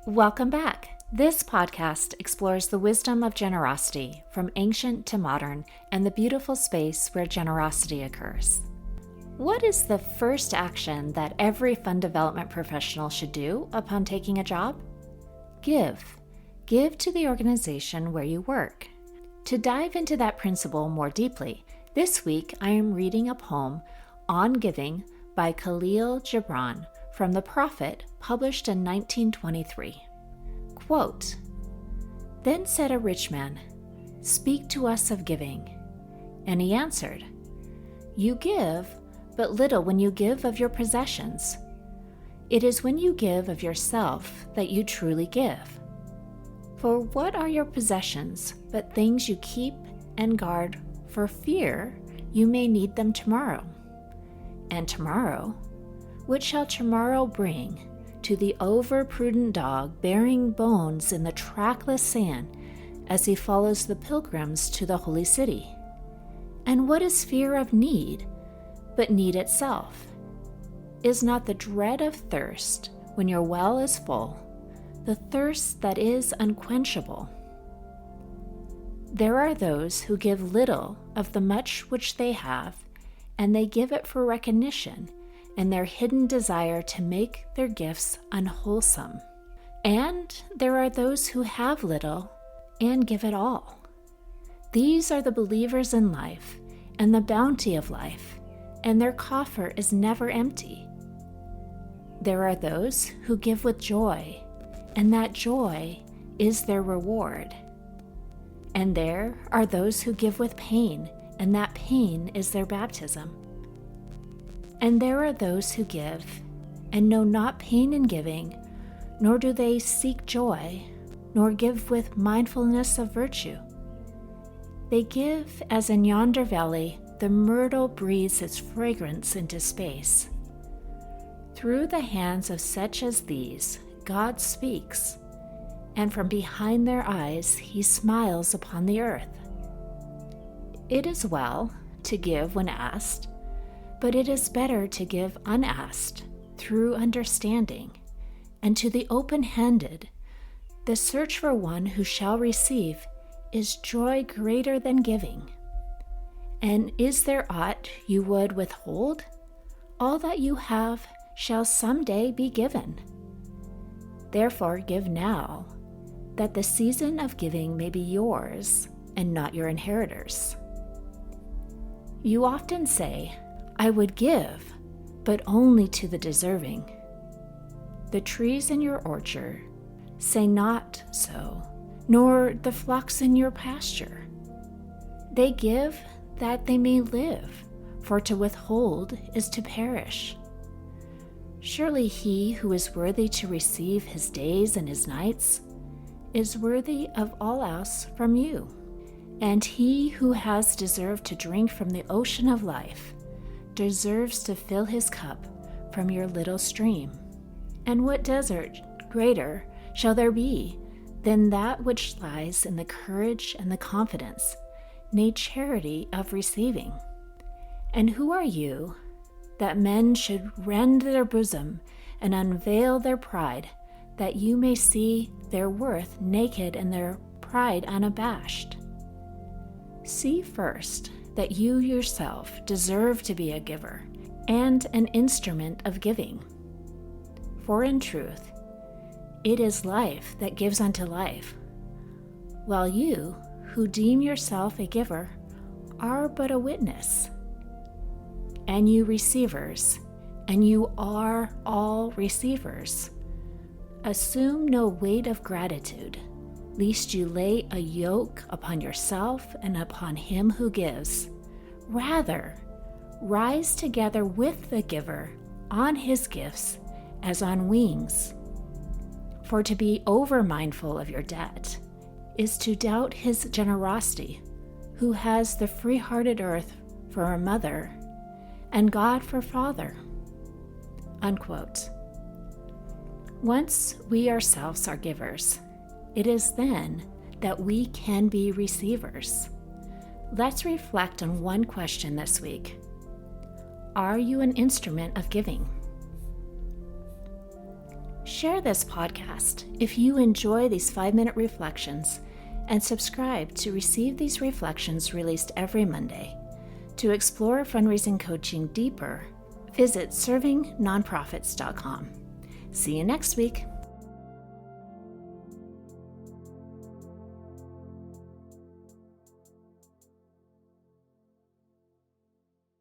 Welcome back. This podcast explores the wisdom of generosity from ancient to modern and the beautiful space where generosity occurs. What is the first action that every fund development professional should do upon taking a job? Give. Give to the organization where you work. To dive into that principle more deeply, this week I am reading a poem on giving by Khalil Gibran from The Prophet, published in 1923. Quote, "Then said a rich man, 'Speak to us of giving.' And he answered, 'You give but little when you give of your possessions. It is when you give of yourself that you truly give. For what are your possessions but things you keep and guard for fear you may need them tomorrow? And tomorrow, what shall tomorrow bring to the over-prudent dog bearing bones in the trackless sand as he follows the pilgrims to the holy city? And what is fear of need but need itself? Is not the dread of thirst when your well is full, the thirst that is unquenchable? There are those who give little of the much which they have, and they give it for recognition and their hidden desire to make their gifts unwholesome. And there are those who have little and give it all. These are the believers in life and the bounty of life, and their coffer is never empty. There are those who give with joy, and that joy is their reward. And there are those who give with pain, and that pain is their baptism. And there are those who give, and know not pain in giving, nor do they seek joy, nor give with mindfulness of virtue. They give as in yonder valley the myrtle breathes its fragrance into space. Through the hands of such as these, God speaks, and from behind their eyes he smiles upon the earth. It is well to give when asked, but it is better to give unasked, through understanding, and to the open-handed. The search for one who shall receive is joy greater than giving. And is there aught you would withhold? All that you have shall some day be given. Therefore give now, that the season of giving may be yours and not your inheritors. You often say, 'I would give, but only to the deserving.' The trees in your orchard say not so, nor the flocks in your pasture. They give that they may live, for to withhold is to perish. Surely he who is worthy to receive his days and his nights is worthy of all else from you. And he who has deserved to drink from the ocean of life deserves to fill his cup from your little stream. And what desert greater shall there be than that which lies in the courage and the confidence, nay, charity of receiving? And who are you, that men should rend their bosom and unveil their pride, that you may see their worth naked and their pride unabashed? See first that you yourself deserve to be a giver and an instrument of giving. For in truth, it is life that gives unto life, while you, who deem yourself a giver, are but a witness. And you receivers, and you are all receivers, assume no weight of gratitude, lest you lay a yoke upon yourself and upon him who gives. Rather, rise together with the giver on his gifts as on wings. For to be over-mindful of your debt is to doubt his generosity, who has the free-hearted earth for a mother and God for father." Unquote. Once we ourselves are givers, it is then that we can be receivers. Let's reflect on one question this week. Are you an instrument of giving? Share this podcast if you enjoy these 5-minute reflections, and subscribe to receive these reflections released every Monday. To explore fundraising coaching deeper, visit servingnonprofits.com. See you next week.